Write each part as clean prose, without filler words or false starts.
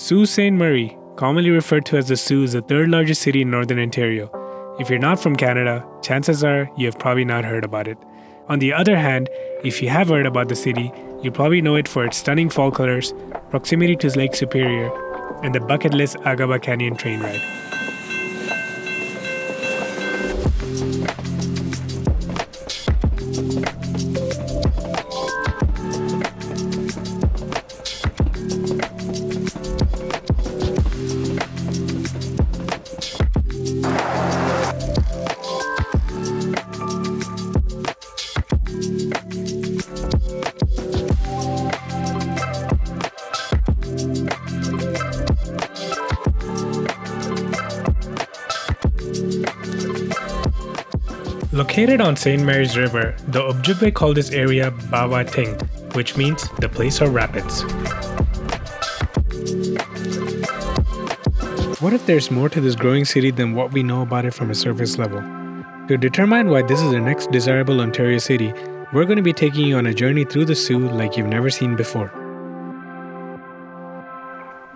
Sault Ste. Marie, commonly referred to as the Sault, is the third largest city in Northern Ontario. If you're not from Canada, chances are you have probably not heard about it. On the other hand, if you have heard about the city, you probably know it for its stunning fall colors, proximity to Lake Superior, and the bucket list Araba Canyon train ride. Located on St. Mary's River, the Ojibwe call this area Bawa Ting, which means the place of rapids. What if there's more to this growing city than what we know about it from a surface level? To determine why this is the next desirable Ontario city, we're going to be taking you on a journey through the Sault like you've never seen before.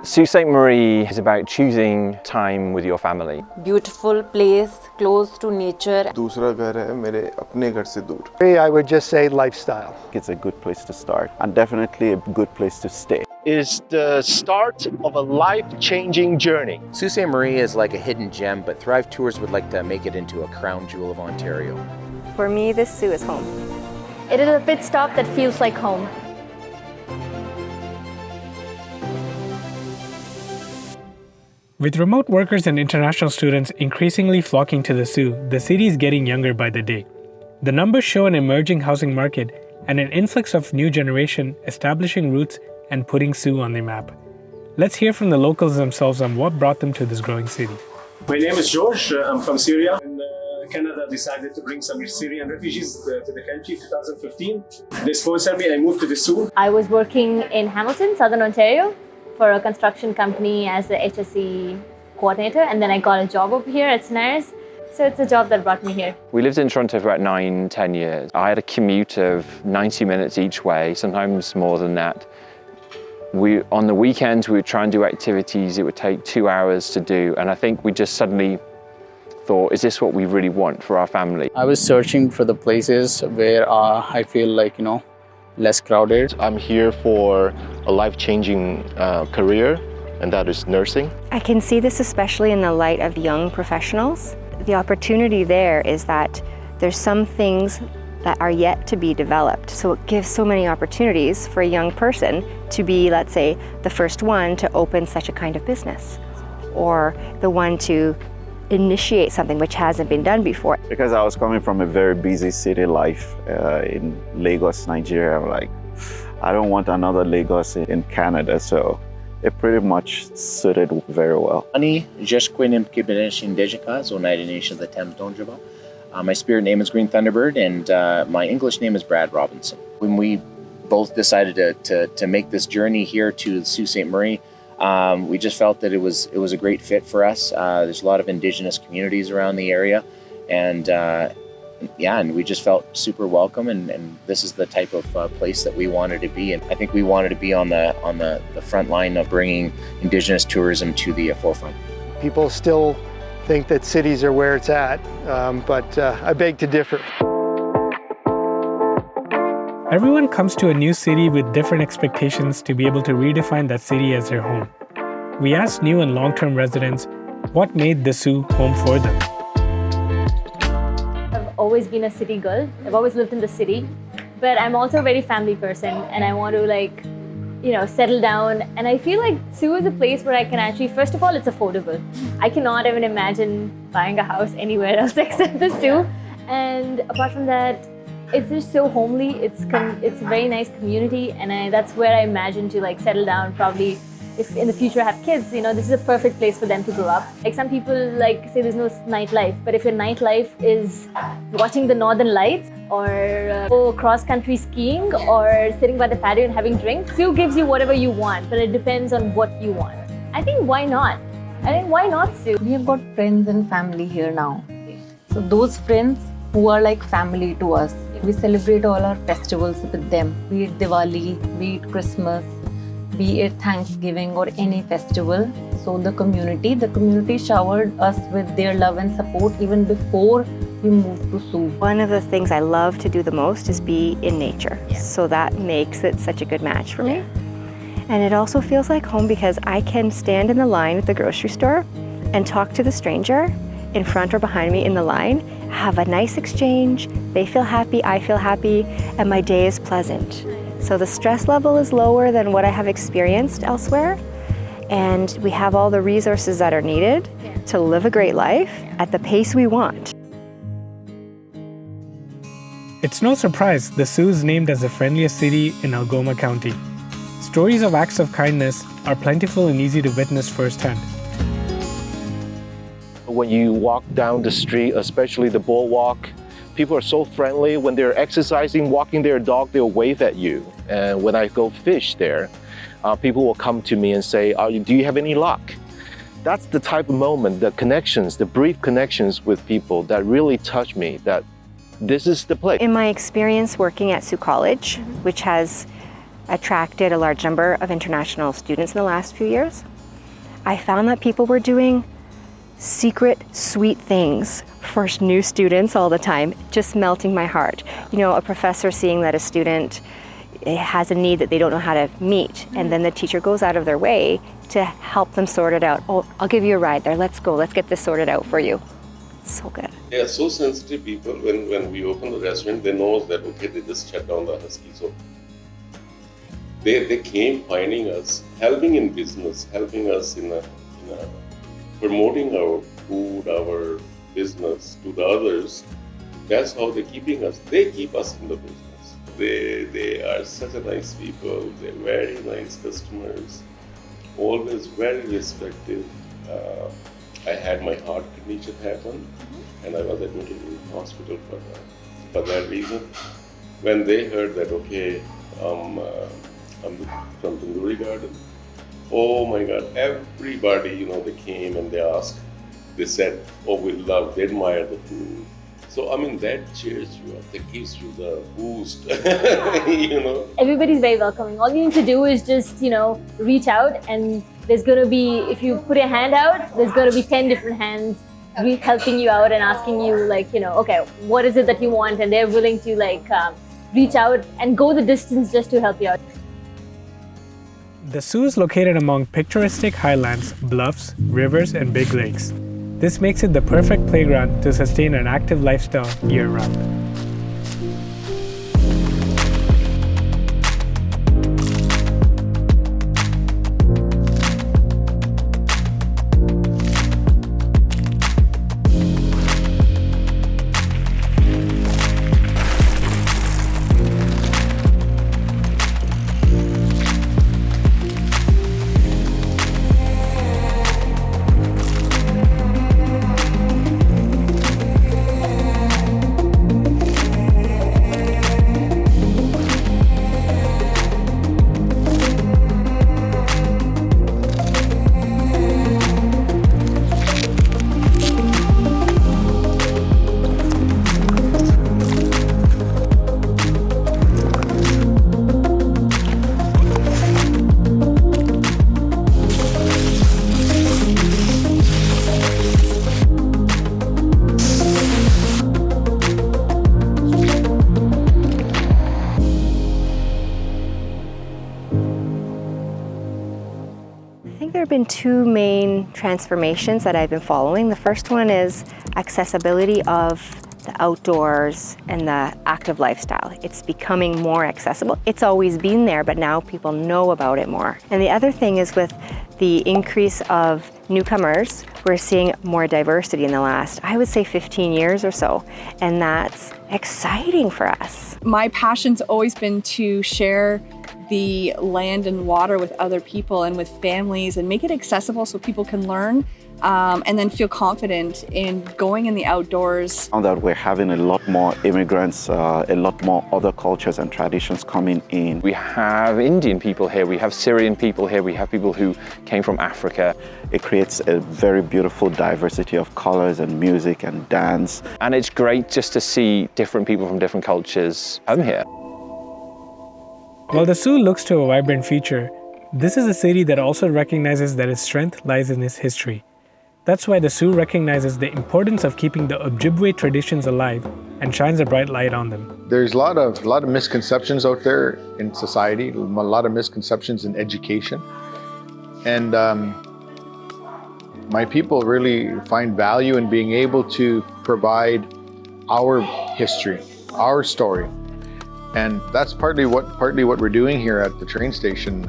Sault Ste. Marie is about choosing time with your family. Beautiful place, close to nature. दूसरा घर है मेरे अपने घर से दूर. I would just say lifestyle. It's a good place to start and definitely a good place to stay. Is the start of a life-changing journey. Sault Ste. Marie is like a hidden gem, but Thrive Tours would like to make it into a crown jewel of Ontario. For me, this Sault is home. It is a pit stop that feels like home. With remote workers and international students increasingly flocking to the Sault, the city is getting younger by the day. The numbers show an emerging housing market and an influx of new generation establishing roots and putting Sault on the map. Let's hear from the locals themselves on what brought them to this growing city. My name is George. I'm from Syria. And, Canada decided to bring some Syrian refugees to the country in 2015. They sponsored me. I moved to the Sault. I was working in Hamilton, Southern Ontario, for a construction company as the HSE coordinator, and then I got a job over here at Snares. So it's a job that brought me here. We lived in Toronto for about 9-10 years. I had a commute of 90 minutes each way, sometimes more than that. On the weekends, we would try and do activities. It would take 2 hours to do, and I think we just suddenly thought, is this what we really want for our family? I was searching for the places where I feel like, less crowded. I'm here for a life-changing career, and that is nursing. I can see this especially in the light of young professionals. The opportunity there is that there's some things that are yet to be developed. So it gives so many opportunities for a young person to be, let's say, the first one to open such a kind of business, or the one to initiate something which hasn't been done before. Because I was coming from a very busy city life in Lagos, Nigeria, I'm like, I don't want another Lagos in Canada, so it pretty much suited very well. My spirit name is Green Thunderbird, and my English name is Brad Robinson. When we both decided to make this journey here to Sault Ste. Marie, we just felt that it was a great fit for us. There's a lot of Indigenous communities around the area, and we just felt super welcome. And this is the type of place that we wanted to be. And I think we wanted to be on the front line of bringing Indigenous tourism to the forefront. People still think that cities are where it's at, but I beg to differ. Everyone comes to a new city with different expectations to be able to redefine that city as their home. We asked new and long-term residents what made the Sault home for them. I've always been a city girl. I've always lived in the city, but I'm also a very family person, and I want to settle down. And I feel like Sault is a place where I can actually, first of all, it's affordable. I cannot even imagine buying a house anywhere else except the Sault. And apart from that, it's just so homely. It's a very nice community, and that's where I imagine to settle down. Probably, if in the future I have kids, this is a perfect place for them to grow up. Like some people say there's no nightlife, but if your nightlife is watching the Northern Lights, or go cross-country skiing, or sitting by the patio and having drinks, Sault gives you whatever you want, but it depends on what you want. I think why not? Why not Sault? We have got friends and family here now. So those friends who are like family to us, we celebrate all our festivals with them, be it Diwali, be it Christmas, be it Thanksgiving or any festival. So the community showered us with their love and support even before we moved to Sault. One of the things I love to do the most is be in nature. So that makes it such a good match for me. And it also feels like home because I can stand in the line at the grocery store and talk to the stranger in front or behind me in the line, have a nice exchange, they feel happy, I feel happy, and my day is pleasant. So the stress level is lower than what I have experienced elsewhere, and we have all the resources that are needed to live a great life at the pace we want. It's no surprise the Sault is named as the friendliest city in Algoma County. Stories of acts of kindness are plentiful and easy to witness firsthand. When you walk down the street, especially the boardwalk, people are so friendly. When they're exercising, walking their dog, they'll wave at you. And when I go fish there, people will come to me and say, do you have any luck? That's the type of moment, the connections, the brief connections with people that really touch me, that this is the place. In my experience working at Sault College, which has attracted a large number of international students in the last few years, I found that people were doing secret, sweet things for new students all the time, just melting my heart. You know, a professor seeing that a student has a need that they don't know how to meet, and then the teacher goes out of their way to help them sort it out. Oh, I'll give you a ride there, let's go, let's get this sorted out for you. It's so good. They are so sensitive people. When we open the restaurant, they know that, okay, they just shut down the husky. So they came finding us, helping in business, helping us in promoting our food, our business to the others. That's how they're keeping us. They keep us in the business. They are such a nice people. They're very nice customers. Always very respectful. I had my heart condition happen, and I was admitted in the hospital for that reason. When they heard that, okay, I'm from Tandoori Garden, oh my God, everybody, they came and they asked, they said, oh, we love, they admire the food. So, I mean, that cheers you up, that gives you the boost, Everybody's very welcoming. All you need to do is just, reach out, and there's going to be, if you put your hand out, there's going to be 10 different hands helping you out and asking you, okay, what is it that you want? And they're willing to, reach out and go the distance just to help you out. The Sault is located among picturesque highlands, bluffs, rivers, and big lakes. This makes it the perfect playground to sustain an active lifestyle year-round. There have been two main transformations that I've been following. The first one is accessibility of the outdoors and the active lifestyle. It's becoming more accessible. It's always been there, but now people know about it more. And the other thing is with the increase of newcomers, we're seeing more diversity in the last, I would say 15 years or so. And that's exciting for us. My passion's always been to share the land and water with other people and with families and make it accessible so people can learn and then feel confident in going in the outdoors. Now that we're having a lot more immigrants, a lot more other cultures and traditions coming in. We have Indian people here, we have Syrian people here, we have people who came from Africa. It creates a very beautiful diversity of colors and music and dance. And it's great just to see different people from different cultures come here. While the Sault looks to a vibrant future, This is a city that also recognizes that its strength lies in its history. That's why the Sault recognizes the importance of keeping the Ojibwe traditions alive and shines a bright light on them. There's a lot of misconceptions out there in society, a lot of misconceptions in education. And my people really find value in being able to provide our history, our story. And that's partly what we're doing here at the train station.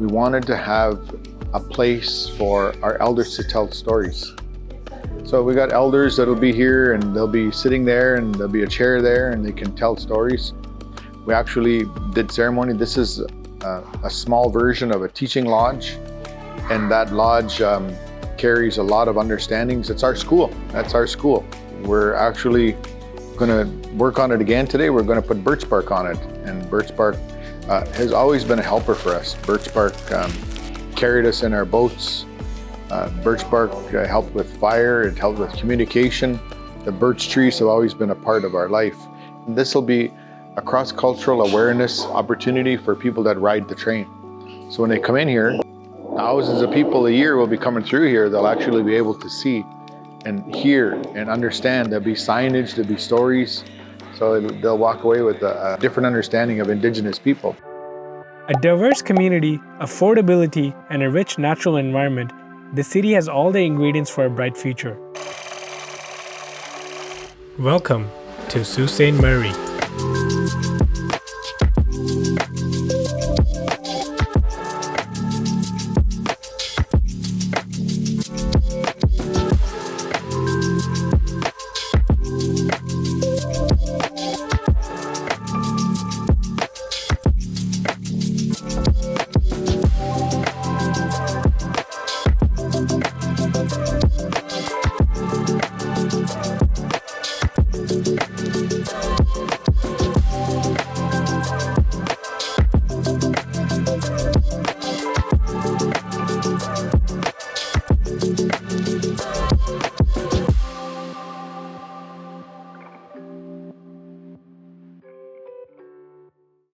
We wanted to have a place for our elders to tell stories. So we got elders that'll be here and they'll be sitting there and there'll be a chair there and they can tell stories. We actually did ceremony. This is a small version of a teaching lodge, and that lodge carries a lot of understandings. It's our school. That's our school. We're actually going to work on it again today. We're going to put birch bark on it, and birch bark has always been a helper for us. Birch bark carried us in our boats. Birch bark helped with fire, it helped with communication. The birch trees have always been a part of our life. And this will be a cross-cultural awareness opportunity for people that ride the train. So when they come in here, thousands of people a year will be coming through here. They'll actually be able to see and hear and understand. There'll be signage, there'll be stories. So they'll walk away with a different understanding of Indigenous people. A diverse community, affordability, and a rich natural environment, the city has all the ingredients for a bright future. Welcome to Sault Ste. Marie.